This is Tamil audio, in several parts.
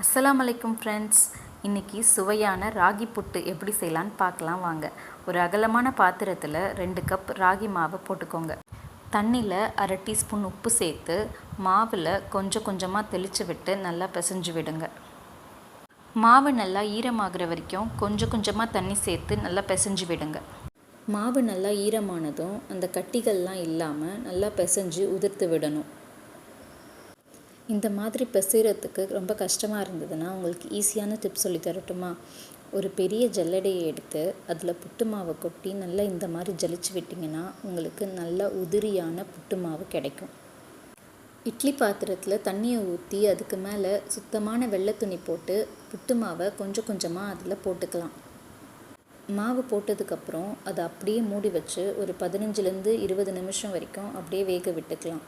அஸ்ஸலாமு அலைக்கும் ஃப்ரெண்ட்ஸ். இன்றைக்கி சுவையான ராகி புட்டு எப்படி செய்யலான்னு பார்க்கலாம் வாங்க. ஒரு அகலமான பாத்திரத்தில் 2 கப் ராகி மாவை போட்டுக்கோங்க. தண்ணியில் 1/2 டீஸ்பூன் உப்பு சேர்த்து மாவில் கொஞ்சம் கொஞ்சமாக தெளித்து விட்டு நல்லா பிசைஞ்சு விடுங்க. மாவு நல்லா ஈரமாகிற வரைக்கும் கொஞ்சம் கொஞ்சமாக தண்ணி சேர்த்து நல்லா பிசைஞ்சு விடுங்க. மாவு நல்லா ஈரமானதும் அந்த கட்டிகள்லாம் இல்லாமல் நல்லா பிசைஞ்சு உதிர்த்து விடணும். இந்த மாதிரி பிசைகிறதுக்கு ரொம்ப கஷ்டமாக இருந்ததுன்னா உங்களுக்கு ஈஸியான டிப்ஸ் சொல்லி தரட்டுமா? ஒரு பெரிய ஜல்லடையை எடுத்து அதில் புட்டு மாவை கொட்டி நல்லா இந்த மாதிரி ஜலிச்சு விட்டிங்கன்னா உங்களுக்கு நல்ல உதிரியான புட்டு மாவு கிடைக்கும். இட்லி பாத்திரத்தில் தண்ணியை ஊற்றி அதுக்கு மேலே சுத்தமான வெள்ளை துணி போட்டு புட்டு மாவை கொஞ்சம் கொஞ்சமாக அதில் போட்டுக்கலாம். மாவு போட்டதுக்கப்புறம் அதை அப்படியே மூடி வச்சு ஒரு 15லேருந்து 20 நிமிஷம் வரைக்கும் அப்படியே வேக விட்டுக்கலாம்.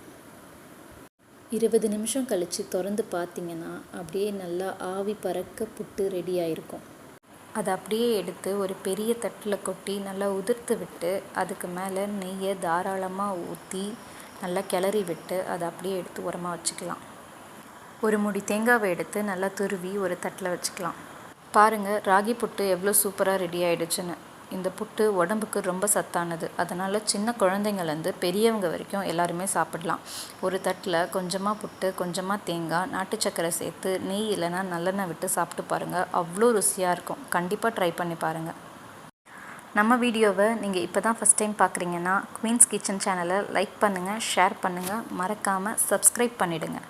20 நிமிஷம் கழித்து திறந்து பார்த்திங்கன்னா அப்படியே நல்லா ஆவி பறக்க புட்டு ரெடி ஆகிருக்கும். அதை அப்படியே எடுத்து ஒரு பெரிய தட்டில் கொட்டி நல்லா உதிர்த்து விட்டு அதுக்கு மேலே நெய்யை தாராளமாக ஊற்றி நல்லா கிளறி விட்டு அதை அப்படியே எடுத்து உரமாக வச்சுக்கலாம். ஒரு முடி தேங்காவை எடுத்து நல்லா துருவி ஒரு தட்டில் வச்சுக்கலாம். பாருங்கள், ராகி புட்டு எவ்வளோ சூப்பராக ரெடி ஆகிடுச்சுன்னு. இந்த புட்டு உடம்புக்கு ரொம்ப சத்தானது. அதனால் சின்ன குழந்தைங்கள்லேருந்து பெரியவங்க வரைக்கும் எல்லாருமே சாப்பிடலாம். ஒரு தட்டில் கொஞ்சமாக புட்டு, கொஞ்சமாக தேங்காய், நாட்டு சர்க்கரை சேர்த்து நெய் இல்லைன்னா நல்லெண்ணெய் விட்டு சாப்பிட்டு பாருங்கள். அவ்வளோ ருசியாக இருக்கும். கண்டிப்பாக ட்ரை பண்ணி பாருங்கள். நம்ம வீடியோவை நீங்கள் இப்போ தான் ஃபஸ்ட் டைம் பார்க்குறீங்கன்னா குவீன்ஸ் கிச்சன் சேனலை லைக் பண்ணுங்கள், ஷேர் பண்ணுங்கள், மறக்காமல் சப்ஸ்கிரைப் பண்ணிவிடுங்க.